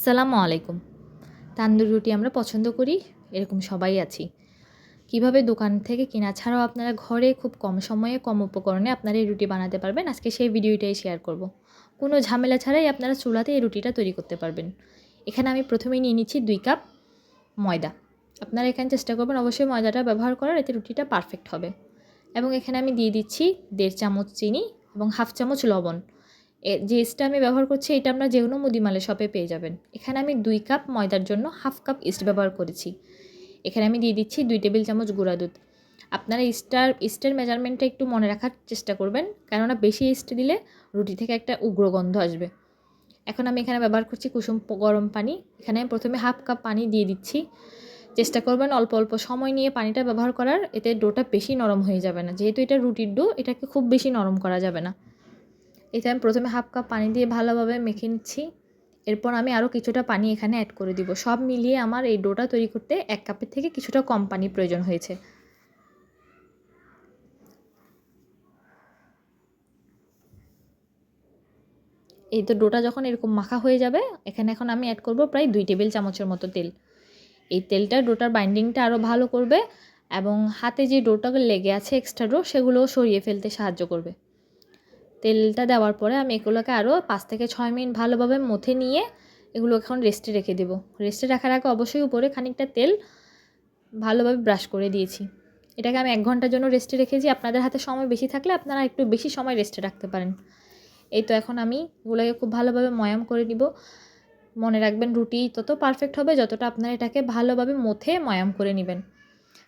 আসসালামু আলাইকুম। তান্দুরি রুটি আমরা পছন্দ করি, এরকম সবাই আছি। কিভাবে দোকান থেকে কেনা ছাড়াও আপনারা ঘরে খুব কম সময়ে কম উপকরণে আপনারা এই রুটি বানাতে পারবেন, আজকে সেই ভিডিওটাই শেয়ার করব। কোনো ঝামেলা ছাড়াই আপনারা চুলাতে এই রুটিটা তৈরি করতে পারবেন। এখানে আমি প্রথমেই নিয়ে নিচ্ছি 2 কাপ ময়দা। আপনারা এখানে চেষ্টা করবেন অবশ্যই ময়দাটা ব্যবহার করার, এতে রুটিটা পারফেক্ট হবে। এবং এখানে আমি দিয়ে দিচ্ছি 1.5 চামচ চিনি এবং 1/2 চামচ লবণ। যে ইস্টটা আমি ব্যবহার করছি এটা আমরা যে কোনো মুদিমালের শপে পেয়ে যাবেন। এখানে আমি 2 কাপ ময়দার জন্য 1/2 কাপ ইস্ট ব্যবহার করেছি। এখানে আমি দিয়ে দিচ্ছি 2 টেবিল চামচ গুঁড়া দুধ। আপনারা ইস্টের মেজারমেন্টটা একটু মনে রাখার চেষ্টা করবেন, কেননা বেশি ইস্ট দিলে রুটি থেকে একটা উগ্র গন্ধ আসবে। এখন আমি এখানে ব্যবহার করছি কুসুম গরম পানি। এখানে আমি প্রথমে 1/2 কাপ পানি দিয়ে দিচ্ছি। চেষ্টা করবেন অল্প অল্প সময় নিয়ে পানিটা ব্যবহার করার, এতে ডোটা বেশি নরম হয়ে যাবে না। যেহেতু এটা রুটির ডো, এটাকে খুব বেশি নরম করা যাবে না। এটা আমি প্রথমে 1/2 কাপ পানি দিয়ে ভালোভাবে মেখে নিচ্ছি। এরপর আমি আরও কিছুটা পানি এখানে অ্যাড করে দিব। সব মিলিয়ে আমার এই ডোটা তৈরি করতে 1 কাপের থেকে কিছুটা কম পানি প্রয়োজন হয়েছে। এই তো ডোটা যখন এরকম মাখা হয়ে যাবে, এখানে এখন আমি অ্যাড করব প্রায় 2 টেবিল চামচের মতো তেল। এই তেলটা ডোটার বাইন্ডিংটা আরও ভালো করবে এবং হাতে যে ডোটা লেগে আছে এক্সট্রা ডো, সেগুলোও সরিয়ে ফেলতে সাহায্য করবে। তেলটা দেওয়ার পরে আমি এগুলোকে আরও 5 থেকে 6 মিনিট ভালোভাবে মথে নিয়ে এগুলো এখন রেস্টে রেখে দেবো। রেস্টে রাখার আগে অবশ্যই উপরে খানিকটা তেল ভালোভাবে ব্রাশ করে দিয়েছি। এটাকে আমি 1 ঘন্টার জন্য রেস্টে রেখেছি। আপনাদের হাতে সময় বেশি থাকলে আপনারা একটু বেশি সময় রেস্টে রাখতে পারেন। এই তো এখন আমি এগুলোকে খুব ভালোভাবে ময়াম করে নিব। মনে রাখবেন রুটি তত পারফেক্ট হবে যতটা আপনারা এটাকে ভালোভাবে মথে ময়াম করে নেবেন।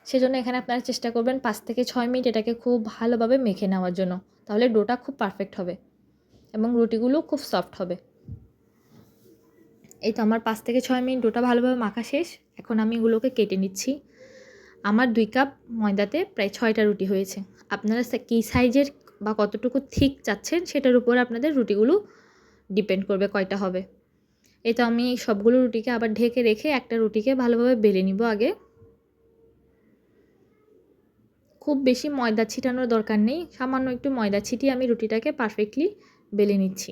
সেজন্য এখানে আপনারা চেষ্টা করবেন 5 থেকে 6 মিনিট এটাকে খুব ভালোভাবে মেখে নেওয়ার জন্য, তাহলে ডোটা খুব পারফেক্ট হবে এবং রুটিগুলো খুব সফট হবে। এই তো আমার 5 থেকে 6 মিনিট ডোটা ভালোভাবে মাখা শেষ। এখন আমি এগুলোকে কেটে নিচ্ছি। আমার 2 কাপ ময়দাতে প্রায় 6টা রুটি হয়েছে। আপনারা কী সাইজের বা কতটুকু থিক চাচ্ছেন সেটার উপর আপনাদের রুটিগুলো ডিপেন্ড করবে কয়টা হবে। এই তো আমি সবগুলো রুটিকে আবার ঢেকে রেখে একটা রুটিকে ভালোভাবে বেলে নিব আগে। খুব বেশি ময়দা ছিটানোর দরকার নেই, সামান্য একটু ময়দা ছিটিয়ে আমি রুটিটাকে পারফেক্টলি বেলে নিচ্ছি।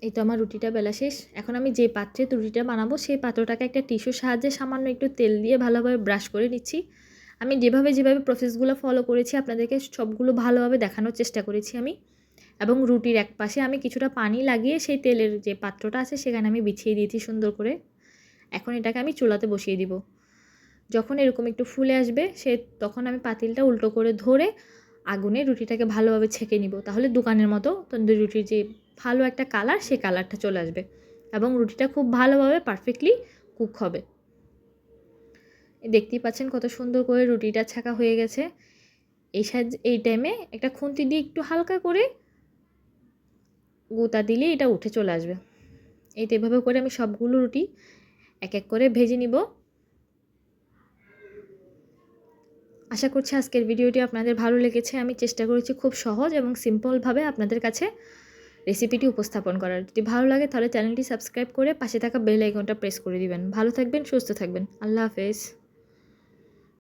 এই তো আমার রুটিটা বেলা শেষ। এখন আমি যে পাত্রে রুটিটা বানাবো সেই পাত্রটাকে একটা টিস্যুর সাহায্যে সামান্য একটু তেল দিয়ে ভালোভাবে ব্রাশ করে নিচ্ছি। আমি যেভাবে প্রসেসগুলো ফলো করেছি আপনাদেরকে সবগুলো ভালোভাবে দেখানোর চেষ্টা করেছি আমি। এবং রুটির এক পাশে আমি কিছুটা পানি লাগিয়ে সেই তেলের যে পাত্রটা আছে সেখানে আমি বিছিয়ে দিয়েছি সুন্দর করে। এখন এটাকে আমি চুলাতে বসিয়ে দিব। যখন এরকম একটু ফুলে আসবে তখন আমি পাতিলটা উল্টো করে ধরে আগুনে রুটিটাকে ভালোভাবে ছেঁকে নিব। তাহলে দোকানের মতো তন্দুরি রুটির যে ভালো একটা কালার, সেই কালারটা চলে আসবে এবং রুটিটা খুব ভালোভাবে পারফেক্টলি কুক হবে। দেখতেই পাচ্ছেন কত সুন্দর করে রুটিটা ছাঁকা হয়ে গেছে। এই টাইমে একটা খুন্তি দিয়ে একটু হালকা করে গুঁতা দিলে এটা উঠে চলে আসবে। এই তো এভাবে করে আমি সবগুলো রুটি এক এক করে ভেজে নিব। আশা করছি আজকের ভিডিওটি আপনাদের ভালো লেগেছে। আমি চেষ্টা করেছি খুব সহজ এবং সিম্পলভাবে আপনাদের কাছে রেসিপিটি উপস্থাপন করার। যদি ভালো লাগে তাহলে চ্যানেলটি সাবস্ক্রাইব করে পাশে থাকা বেল আইকনটা প্রেস করে দিবেন। ভালো থাকবেন, সুস্থ থাকবেন। আল্লাহ হাফেজ।